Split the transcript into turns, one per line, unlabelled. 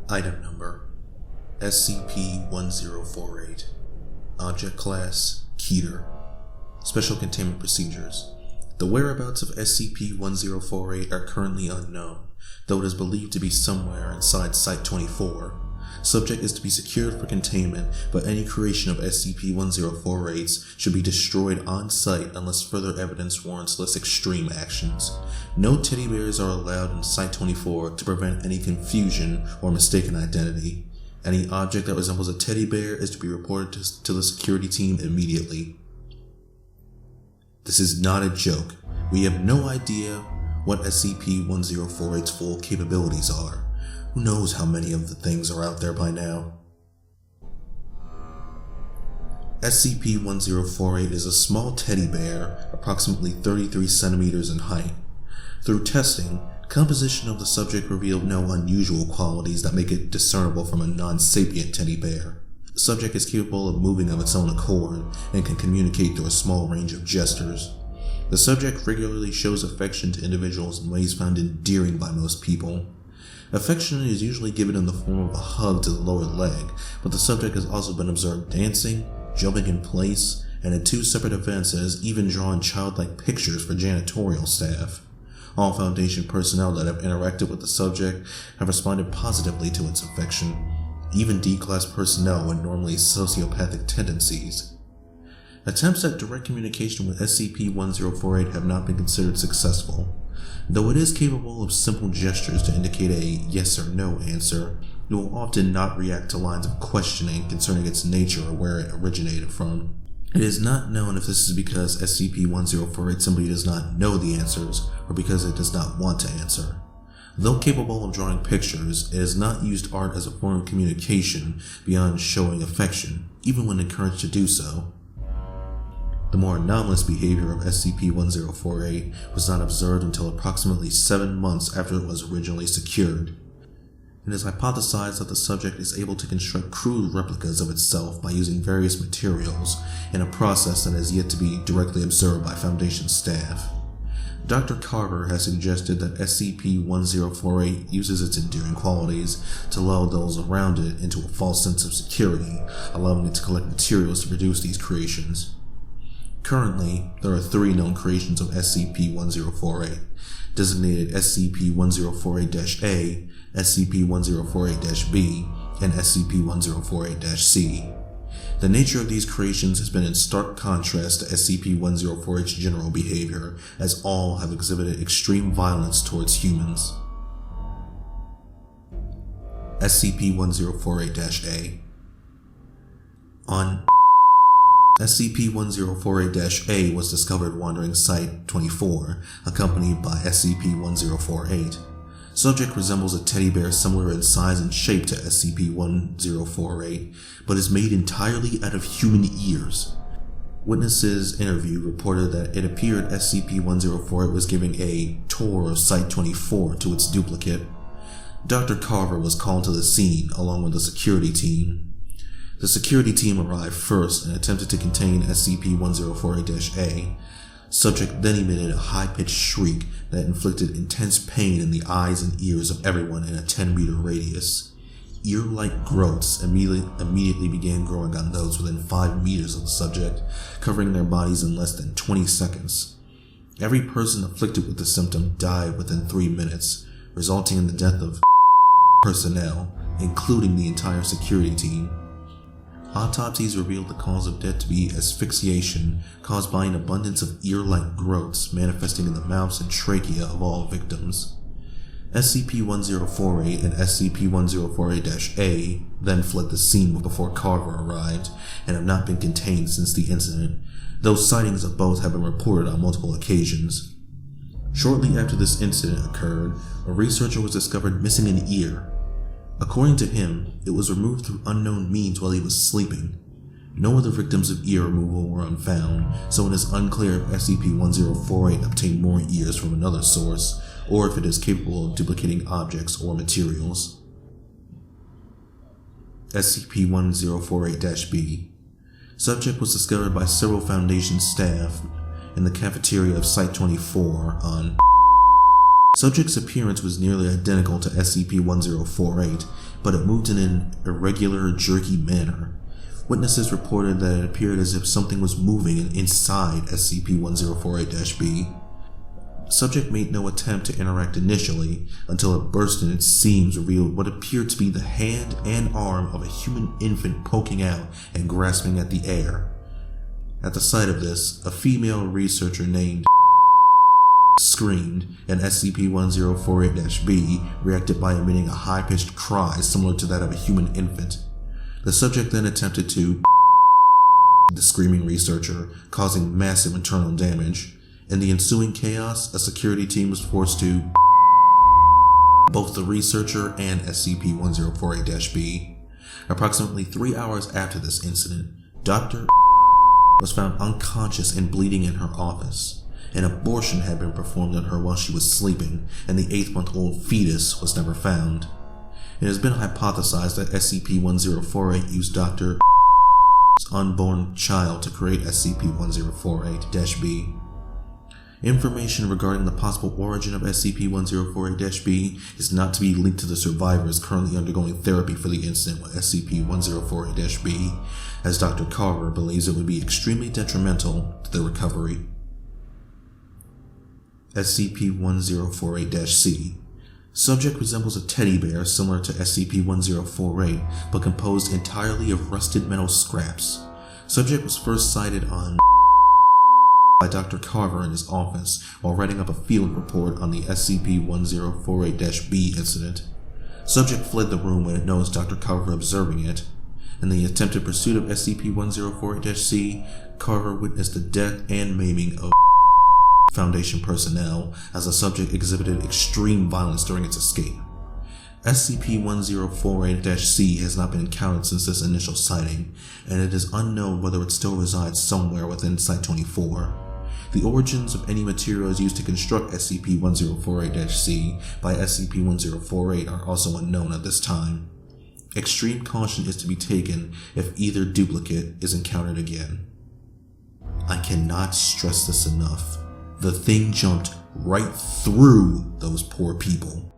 Item Number SCP-1048 Object Class Keter Special Containment Procedures. The whereabouts of SCP-1048 are currently unknown, though it is believed to be somewhere inside Site-24. Subject is to be secured for containment, but any creation of SCP-1048s should be destroyed on site unless further evidence warrants less extreme actions. No teddy bears are allowed in Site-24 to prevent any confusion or mistaken identity. Any object that resembles a teddy bear is to be reported to the security team immediately. This is not a joke. We have no idea what SCP-1048's full capabilities are. Who knows how many of the things are out there by now? SCP-1048 is a small teddy bear, approximately 33 centimeters in height. Through testing, composition of the subject revealed no unusual qualities that make it discernible from a non-sapient teddy bear. The subject is capable of moving of its own accord and can communicate through a small range of gestures. The subject regularly shows affection to individuals in ways found endearing by most people. Affection is usually given in the form of a hug to the lower leg, but the subject has also been observed dancing, jumping in place, and in 2 separate events has even drawn childlike pictures for janitorial staff. All Foundation personnel that have interacted with the subject have responded positively to its affection, even D-Class personnel with normally sociopathic tendencies. Attempts at direct communication with SCP-1048 have not been considered successful. Though it is capable of simple gestures to indicate a yes or no answer, it will often not react to lines of questioning concerning its nature or where it originated from. It is not known if this is because SCP-1048 simply does not know the answers, or because it does not want to answer. Though capable of drawing pictures, it has not used art as a form of communication beyond showing affection, even when encouraged to do so. The more anomalous behavior of SCP-1048 was not observed until approximately 7 months after it was originally secured. It is hypothesized that the subject is able to construct crude replicas of itself by using various materials, in a process that has yet to be directly observed by Foundation staff. Dr. Carver has suggested that SCP-1048 uses its endearing qualities to lull those around it into a false sense of security, allowing it to collect materials to produce these creations. Currently, there are 3 known creations of SCP-1048, designated SCP-1048-A, SCP-1048-B, and SCP-1048-C. The nature of these creations has been in stark contrast to SCP-1048's general behavior, as all have exhibited extreme violence towards humans. SCP-1048-A. On SCP-1048-A was discovered wandering Site-24, accompanied by SCP-1048. Subject resembles a teddy bear similar in size and shape to SCP-1048, but is made entirely out of human ears. Witnesses interviewed reported that it appeared SCP-1048 was giving a tour of Site-24 to its duplicate. Dr. Carver was called to the scene along with the security team. The security team arrived first and attempted to contain SCP-1048-A. Subject then emitted a high-pitched shriek that inflicted intense pain in the eyes and ears of everyone in a 10-meter radius. Ear-like growths immediately began growing on those within 5 meters of the subject, covering their bodies in less than 20 seconds. Every person afflicted with the symptom died within 3 minutes, resulting in the death of personnel, including the entire security team. Autopsies revealed the cause of death to be asphyxiation caused by an abundance of ear-like growths manifesting in the mouths and trachea of all victims. SCP-1048 and SCP-1048-A then fled the scene before Carver arrived and have not been contained since the incident, though sightings of both have been reported on multiple occasions. Shortly after this incident occurred, a researcher was discovered missing an ear. According to him, it was removed through unknown means while he was sleeping. No other victims of ear removal were unfound, so it is unclear if SCP-1048 obtained more ears from another source, or if it is capable of duplicating objects or materials. SCP-1048-B. Subject was discovered by several Foundation staff in the cafeteria of Site-24 on Subject's appearance was nearly identical to SCP-1048, but it moved in an irregular, jerky manner. Witnesses reported that it appeared as if something was moving inside SCP-1048-B. Subject made no attempt to interact initially, until a burst in its seams revealed what appeared to be the hand and arm of a human infant poking out and grasping at the air. At the sight of this, a female researcher named screamed, and SCP-1048-B reacted by emitting a high-pitched cry similar to that of a human infant. The subject then attempted to the screaming researcher, causing massive internal damage. In the ensuing chaos, a security team was forced to both the researcher and SCP-1048-B. Approximately 3 hours after this incident, Dr. was found unconscious and bleeding in her office. An abortion had been performed on her while she was sleeping, and the 8-month-old fetus was never found. It has been hypothesized that SCP-1048 used Dr. unborn child to create SCP-1048-B. Information regarding the possible origin of SCP-1048-B is not to be linked to the survivors currently undergoing therapy for the incident with SCP-1048-B, as Dr. Carver believes it would be extremely detrimental to their recovery. SCP-1048-C. Subject resembles a teddy bear similar to SCP-1048, but composed entirely of rusted metal scraps. Subject was first sighted on by Dr. Carver in his office while writing up a field report on the SCP-1048-B incident. Subject fled the room when it noticed Dr. Carver observing it. In the attempted pursuit of SCP-1048-C, Carver witnessed the death and maiming of Foundation personnel as the subject exhibited extreme violence during its escape. SCP-1048-C has not been encountered since this initial sighting, and it is unknown whether it still resides somewhere within Site-24. The origins of any materials used to construct SCP-1048-C by SCP-1048 are also unknown at this time. Extreme caution is to be taken if either duplicate is encountered again. I cannot stress this enough. The thing jumped right through those poor people.